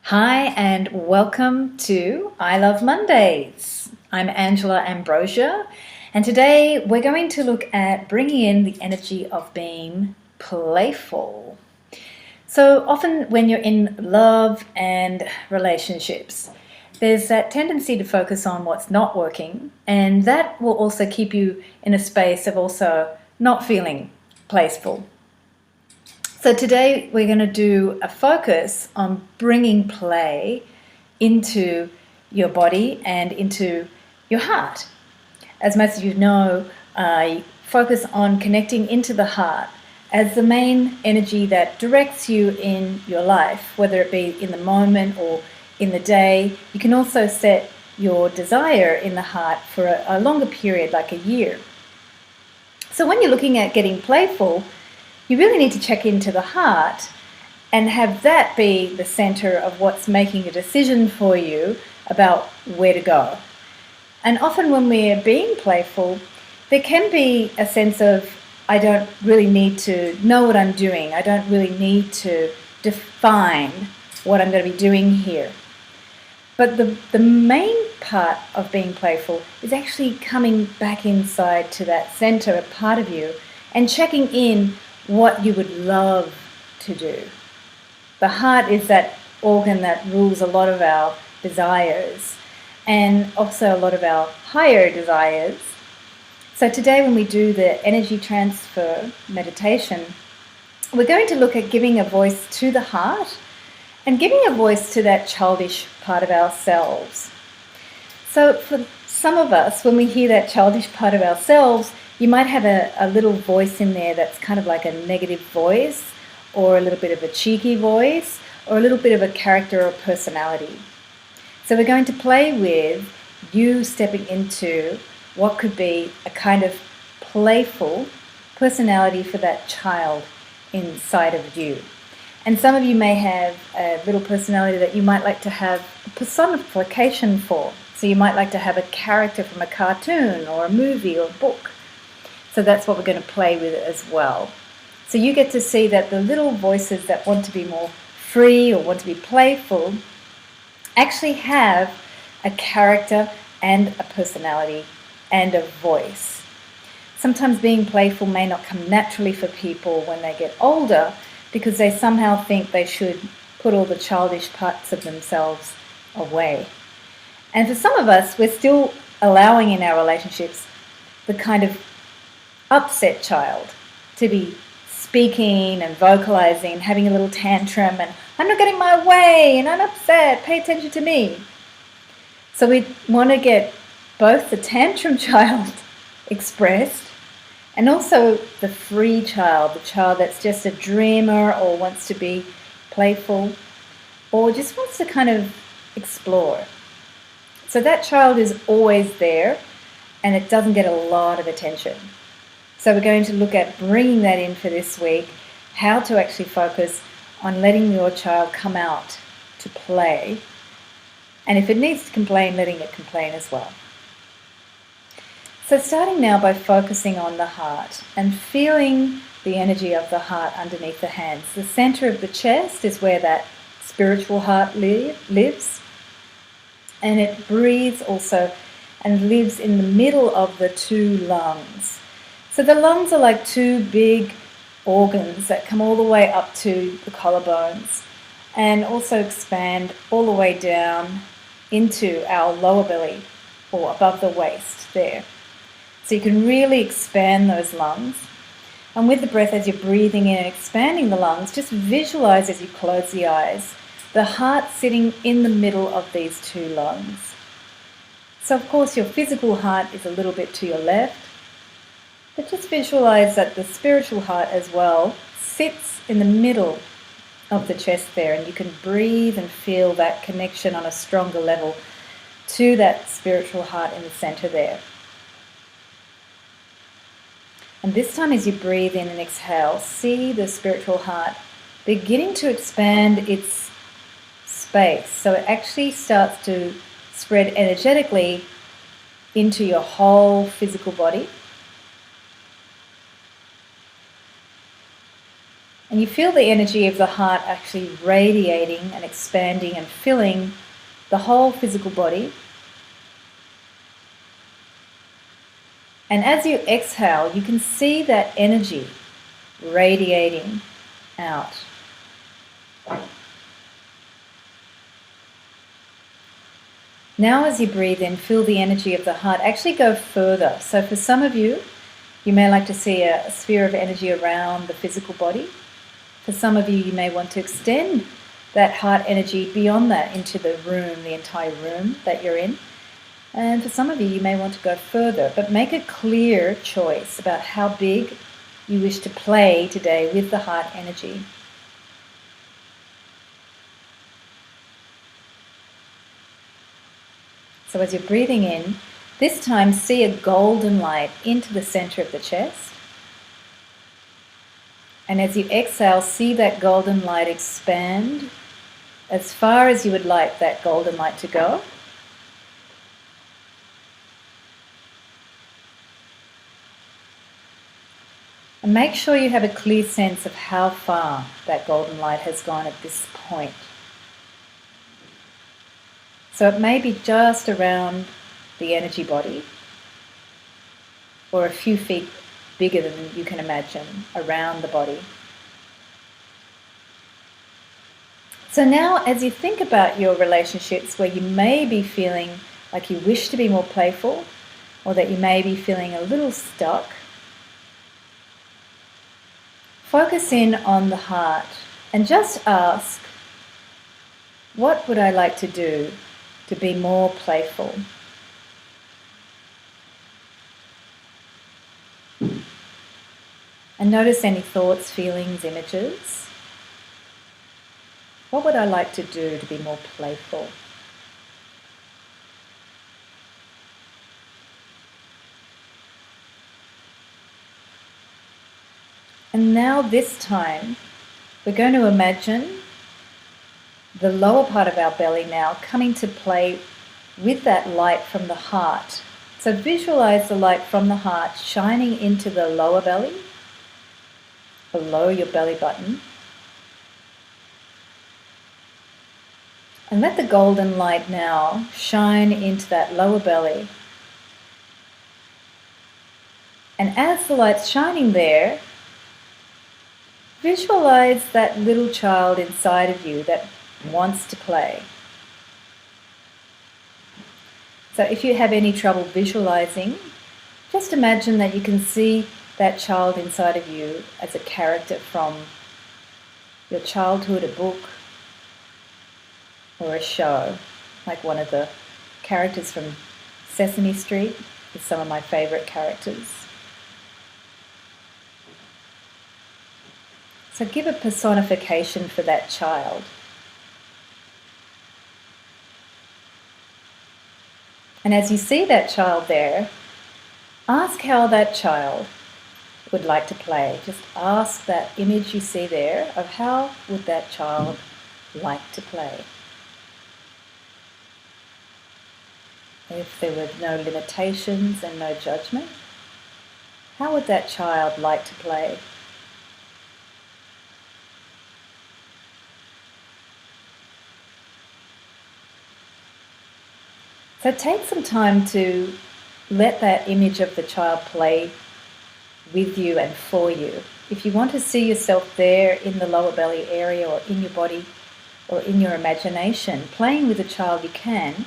Hi and welcome to I Love Mondays. I'm Ambrosia, and today we're going to look at bringing in the energy of being playful. So often when you're in love and relationships, there's that tendency to focus on what's not working, and that will also keep you in a space of also not feeling playful. So today we're going to do a focus on bringing play into your body and into your heart. As most of you know, I focus on connecting into the heart as the main energy that directs you in your life, whether it be in the moment or in the day. You can also set your desire in the heart for a longer period, like a year. So when you're looking at getting playful, you really need to check into the heart and have that be the center of what's making a decision for you about where to go. And often when we're being playful, there can be a sense of, I don't really need to know what I'm doing. I don't really need to define what I'm going to be doing here. But the main part of being playful is actually coming back inside to that center part of you and checking in what you would love to do. The heart is that organ that rules a lot of our desires and also a lot of our higher desires. So today when we do the energy transfer meditation, we're going to look at giving a voice to the heart and giving a voice to that childish part of ourselves. So for some of us, when we hear that childish part of ourselves, you might have a little voice in there that's kind of like a negative voice, or a little bit of a cheeky voice, or a little bit of a character or personality. So we're going to play with you stepping into what could be a kind of playful personality for that child inside of you. And some of you may have a little personality that you might like to have a personification for. So you might like to have a character from a cartoon or a movie or a book. So that's what we're going to play with as well. So you get to see that the little voices that want to be more free or want to be playful actually have a character and a personality and a voice. Sometimes being playful may not come naturally for people when they get older because they somehow think they should put all the childish parts of themselves away. And for some of us, we're still allowing in our relationships the kind of upset child to be speaking and vocalizing and having a little tantrum and I'm not getting my way and I'm upset, pay attention to me. So we want to get both the tantrum child expressed and also the free child, the child that's just a dreamer or wants to be playful or just wants to kind of explore. So that child is always there and it doesn't get a lot of attention. So we're going to look at bringing that in for this week, how to actually focus on letting your child come out to play. And if it needs to complain, letting it complain as well. So starting now by focusing on the heart and feeling the energy of the heart underneath the hands. The center of the chest is where that spiritual heart lives. And it breathes also and lives in the middle of the two lungs. So the lungs are like two big organs that come all the way up to the collarbones and also expand all the way down into our lower belly or above the waist there. So you can really expand those lungs. And with the breath, as you're breathing in and expanding the lungs, just visualize as you close the eyes, the heart sitting in the middle of these two lungs. So of course your physical heart is a little bit to your left, but just visualize that the spiritual heart as well sits in the middle of the chest there, and you can breathe and feel that connection on a stronger level to that spiritual heart in the center there. And this time as you breathe in and exhale, see the spiritual heart beginning to expand its space. So it actually starts to spread energetically into your whole physical body. And you feel the energy of the heart actually radiating and expanding and filling the whole physical body. And as you exhale, you can see that energy radiating out. Now as you breathe in, feel the energy of the heart actually go further. So for some of you, you may like to see a sphere of energy around the physical body. For some of you, you may want to extend that heart energy beyond that into the room, the entire room that you're in. And for some of you, you may want to go further, but make a clear choice about how big you wish to play today with the heart energy. So as you're breathing in, this time see a golden light into the center of the chest. And as you exhale, see that golden light expand as far as you would like that golden light to go. And make sure you have a clear sense of how far that golden light has gone at this point. So it may be just around the energy body, or a few feet bigger than you can imagine around the body. So now as you think about your relationships where you may be feeling like you wish to be more playful, or that you may be feeling a little stuck, focus in on the heart and just ask, what would I like to do to be more playful? And notice any thoughts, feelings, images. What would I like to do to be more playful? And now this time, we're going to imagine the lower part of our belly now coming to play with that light from the heart. So visualize the light from the heart shining into the lower belly, below your belly button. And let the golden light now shine into that lower belly. And as the light's shining there, visualize that little child inside of you that wants to play. So if you have any trouble visualizing, just imagine that you can see that child inside of you as a character from your childhood, a book, or a show, like one of the characters from Sesame Street is some of my favorite characters. So give a personification for that child. And as you see that child there, ask how that child would like to play. Just ask that image you see there of how would that child like to play. If there were no limitations and no judgment, how would that child like to play? So take some time to let that image of the child play with you and for you. If you want to see yourself there in the lower belly area or in your body or in your imagination, playing with a child you can,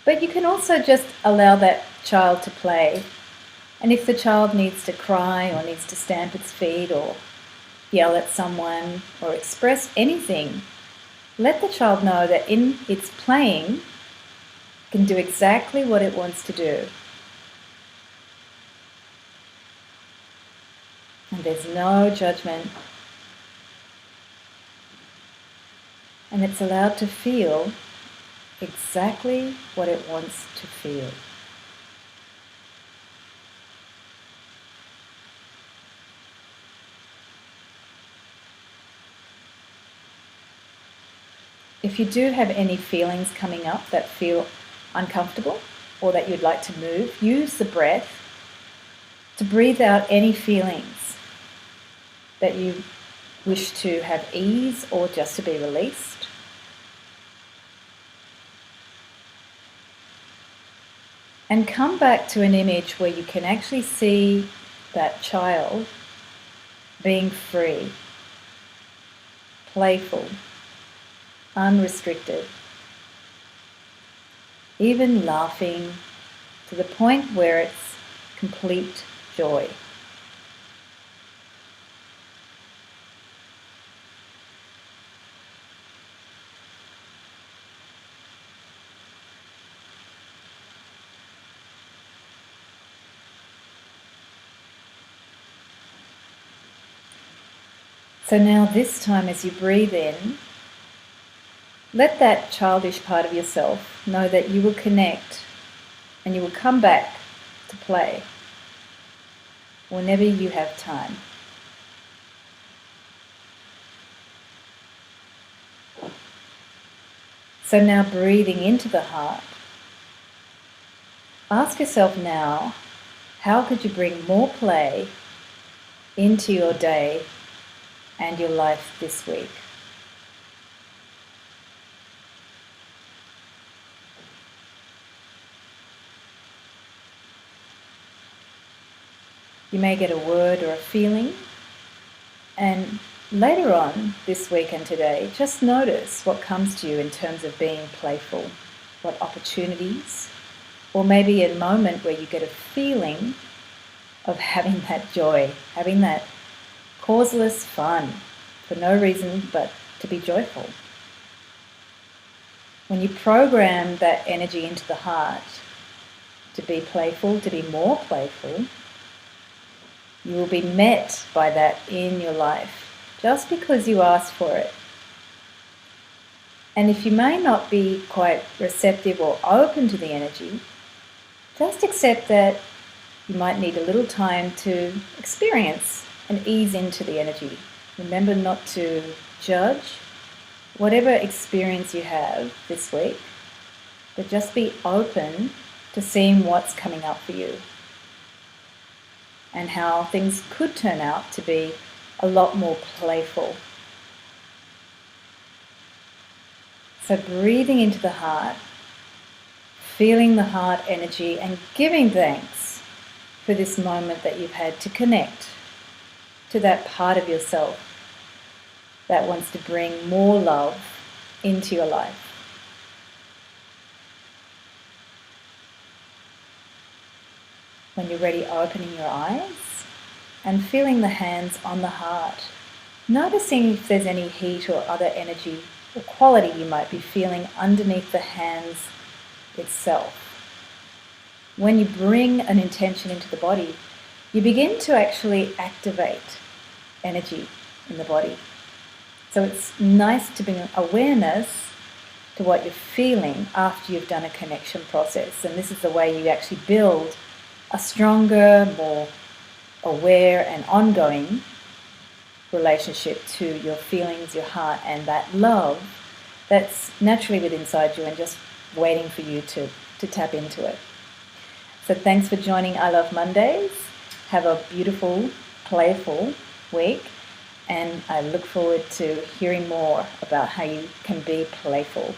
but you can also just allow that child to play. And if the child needs to cry or needs to stamp its feet or yell at someone or express anything, let the child know that in its playing, it can do exactly what it wants to do. And there's no judgment. And it's allowed to feel exactly what it wants to feel. If you do have any feelings coming up that feel uncomfortable or that you'd like to move, use the breath to breathe out any feelings that you wish to have ease or just to be released. And come back to an image where you can actually see that child being free, playful, unrestricted, even laughing to the point where it's complete joy. So now this time as you breathe in, let that childish part of yourself know that you will connect and you will come back to play whenever you have time. So now breathing into the heart, ask yourself now, how could you bring more play into your day and your life this week? You may get a word or a feeling, and later on this week and today, just notice what comes to you in terms of being playful, what opportunities, or maybe a moment where you get a feeling of having that joy, having that causeless fun for no reason but to be joyful. When you program that energy into the heart to be playful, to be more playful, you will be met by that in your life just because you asked for it. And if you may not be quite receptive or open to the energy, just accept that you might need a little time to experience and ease into the energy. Remember not to judge whatever experience you have this week, but just be open to seeing what's coming up for you and how things could turn out to be a lot more playful. So breathing into the heart, feeling the heart energy and giving thanks for this moment that you've had to connect to that part of yourself that wants to bring more love into your life. When you're ready, opening your eyes and feeling the hands on the heart, noticing if there's any heat or other energy or quality you might be feeling underneath the hands itself. When you bring an intention into the body, you begin to actually activate energy in the body. So it's nice to bring awareness to what you're feeling after you've done a connection process. And this is the way you actually build a stronger, more aware and ongoing relationship to your feelings, your heart, and that love that's naturally within inside you and just waiting for you to tap into it. So thanks for joining I Love Mondays. Have a beautiful, playful week, and I look forward to hearing more about how you can be playful.